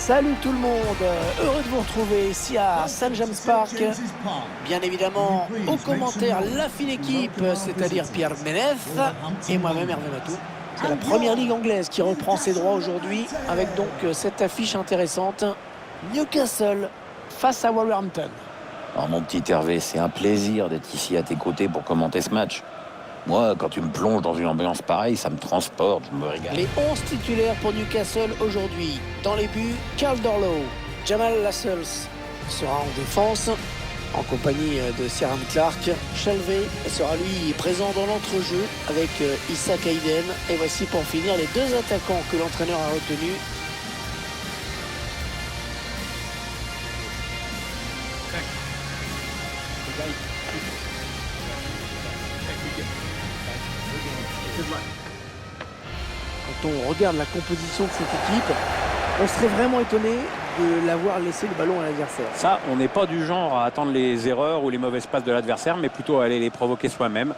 Salut tout le monde, heureux de vous retrouver ici à St. James Park. Bien évidemment, aux commentaires, la fine équipe, c'est-à-dire Pierre Ménez et moi-même Hervé Matou. C'est la première ligue anglaise qui reprend ses droits aujourd'hui avec donc cette affiche intéressante. Newcastle face à Wolverhampton. Alors mon petit Hervé, c'est un plaisir d'être ici à tes côtés pour commenter ce match. Moi, quand tu me plonges dans une ambiance pareille, ça me transporte, je me régale. Les 11 titulaires pour Newcastle aujourd'hui. Dans les buts, Carl Dorlow, Jamal Lascelles sera en défense en compagnie de Ciaran Clark. Shelvey sera lui présent dans l'entrejeu avec Isaac Hayden. Et voici pour finir les deux attaquants que l'entraîneur a retenus. Quand on regarde la composition de cette équipe, on serait vraiment étonné de l'avoir laissé le ballon à l'adversaire. Ça, on n'est pas du genre à attendre les erreurs ou les mauvaises passes de l'adversaire, mais plutôt à aller les provoquer soi-même.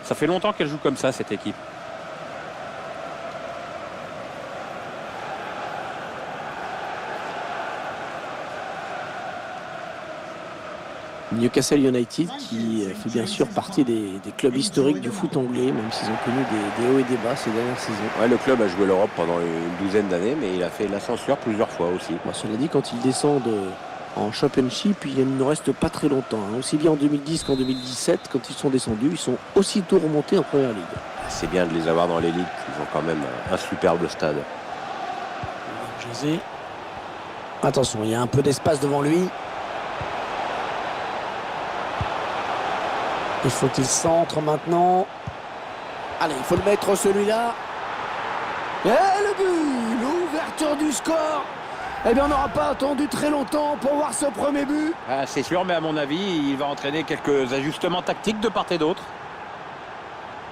Ça fait longtemps qu'elle joue comme ça, cette équipe. Newcastle United qui fait bien sûr partie des clubs historiques du foot anglais, même s'ils ont connu des hauts et des bas ces dernières saisons. Ouais, le club a joué l'Europe pendant une douzaine d'années, mais il a fait l'ascenseur plusieurs fois aussi. Bon, cela dit, quand ils descendent en Championship, il ne reste pas très longtemps. Aussi bien en 2010 qu'en 2017, quand ils sont descendus, ils sont aussitôt remontés en Première Ligue. C'est bien de les avoir dans l'élite, ils ont quand même un superbe stade. José. Attention, il y a un peu d'espace devant lui. Il faut qu'il centre maintenant. Allez, il faut le mettre celui-là. Et le but, l'ouverture du score. Eh bien, on n'aura pas attendu très longtemps pour voir ce premier but. Ah, c'est sûr, mais à mon avis, il va entraîner quelques ajustements tactiques de part et d'autre.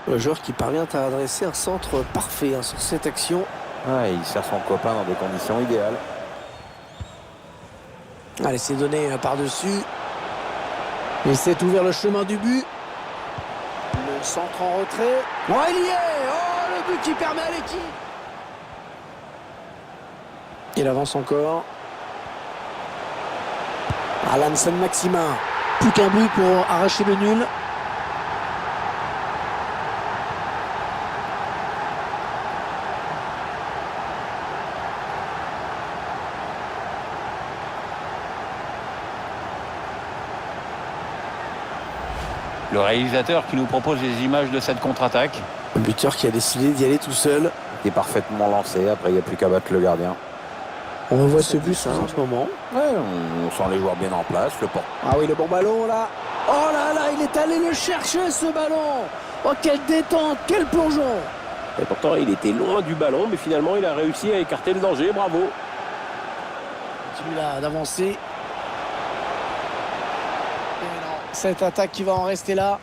Le joueur qui parvient à adresser un centre parfait sur cette action. Ouais, il sert son copain dans des conditions idéales. Allez, c'est donné par-dessus. Il s'est ouvert le chemin du but. Le centre en retrait. Oh, il y est. Oh, le but qui permet à l'équipe. Il avance encore. Alan Saint-Maximin. Plus qu'un but pour arracher le nul. Le réalisateur qui nous propose les images de cette contre-attaque. Le buteur qui a décidé d'y aller tout seul. Il est parfaitement lancé, après il n'y a plus qu'à battre le gardien. On revoit ce but en ce moment. Ouais, on sent les joueurs bien en place, le port. Ah oui, le bon ballon là. Oh là là, il est allé le chercher ce ballon. Oh, quelle détente, quel plongeon. Et pourtant il était loin du ballon, mais finalement il a réussi à écarter le danger, bravo. Continue là d'avancer. Cette attaque qui va en rester là.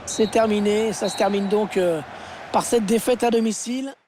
C'est terminé. Ça se termine donc par cette défaite à domicile.